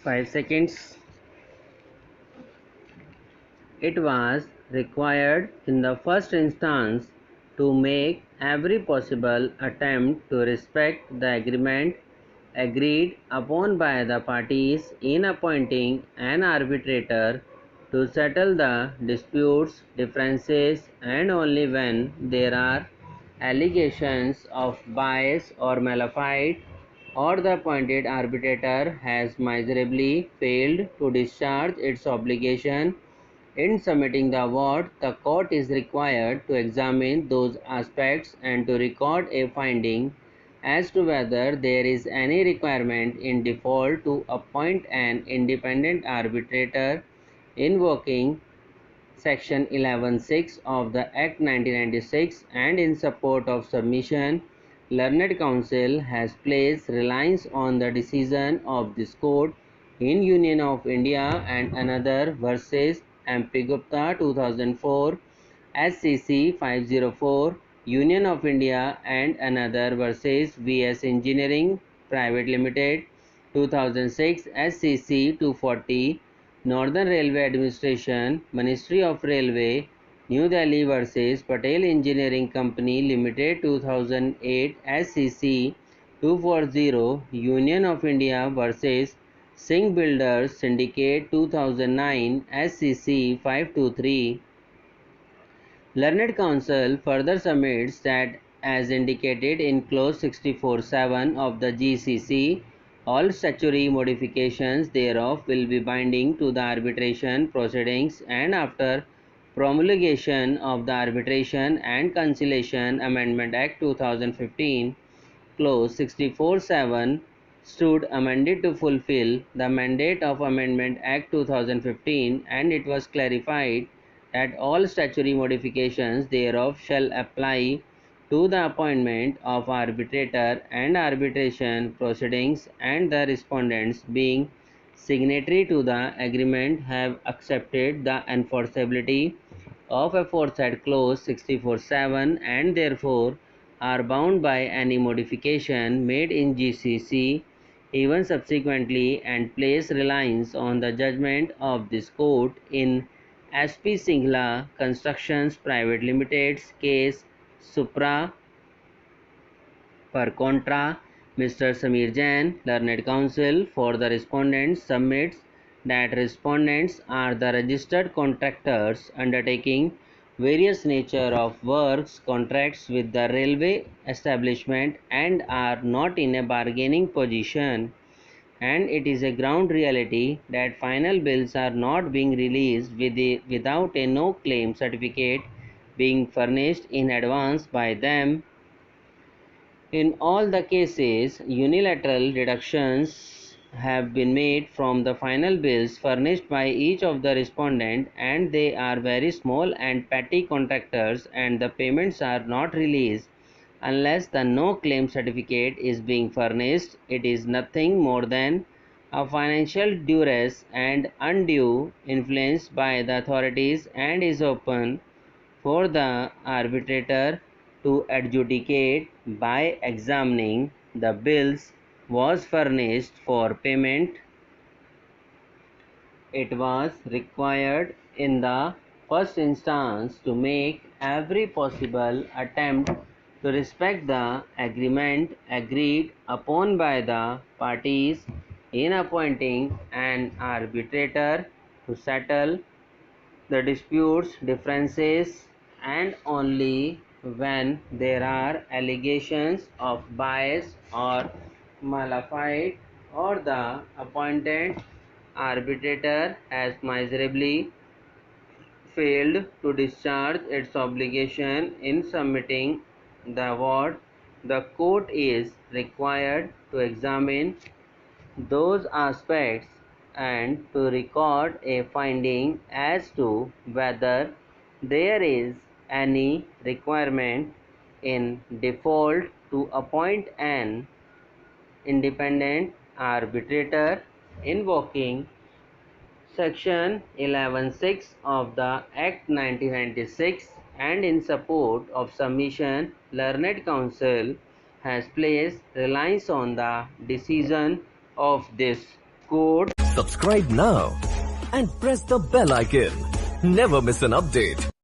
5 seconds. It was required in the first instance to make every possible attempt to respect the agreement agreed upon by the parties in appointing an arbitrator to settle the disputes, differences, and only when there are allegations of bias or malafide, or the appointed arbitrator has miserably failed to discharge its obligation in submitting the award, the court is required to examine those aspects and to record a finding as to whether there is any requirement in default to appoint an independent arbitrator, invoking Section 11(6) of the Act 1996, and in support of submission, learned counsel has placed reliance on the decision of this court in Union of India and another versus MP Gupta 2004, SCC 504, Union of India and another versus VS Engineering Private Limited 2006, SCC 240, Northern Railway Administration, Ministry of Railway, New Delhi versus Patel Engineering Company Limited 2008, SCC 240, Union of India versus Singh Builders Syndicate 2009, SCC 523. Learned counsel further submits that, as indicated in clause 64(7) of the GCC, all statutory modifications thereof will be binding to the arbitration proceedings, and after promulgation of the Arbitration and Conciliation Amendment Act 2015, clause 64(7) stood amended to fulfill the mandate of Amendment Act 2015, and it was clarified that all statutory modifications thereof shall apply to the appointment of arbitrator and arbitration proceedings, and the respondents, being signatory to the agreement, have accepted the enforceability of aforesaid clause 64(7), and therefore are bound by any modification made in GCC even subsequently, and place reliance on the judgment of this court in SP Singla Constructions Private Limited's case Supra per contra. Mr. Samir Jain, learned counsel for the respondents, submits that respondents are the registered contractors undertaking various nature of works contracts with the railway establishment, and are not in a bargaining position, and it is a ground reality that final bills are not being released without a no claim certificate being furnished in advance by them. In all the cases, unilateral deductions have been made from the final bills furnished by each of the respondent, and they are very small and petty contractors, and the payments are not released unless the no claim certificate is being furnished. It is nothing more than a financial duress and undue influence by the authorities, and is open for the arbitrator to adjudicate by examining the bills was furnished for payment. It was required in the first instance to make every possible attempt to respect the agreement agreed upon by the parties in appointing an arbitrator to settle the disputes, differences, and only when there are allegations of bias or malafide, or the appointed arbitrator has miserably failed to discharge its obligation in submitting the award, the court is required to examine those aspects and to record a finding as to whether there is any requirement in default to appoint an independent arbitrator, invoking Section 11(6) of the Act 1996, and in support of submission, learned counsel has placed reliance on the decision of this court Subscribe now and press the bell icon. Never miss an update.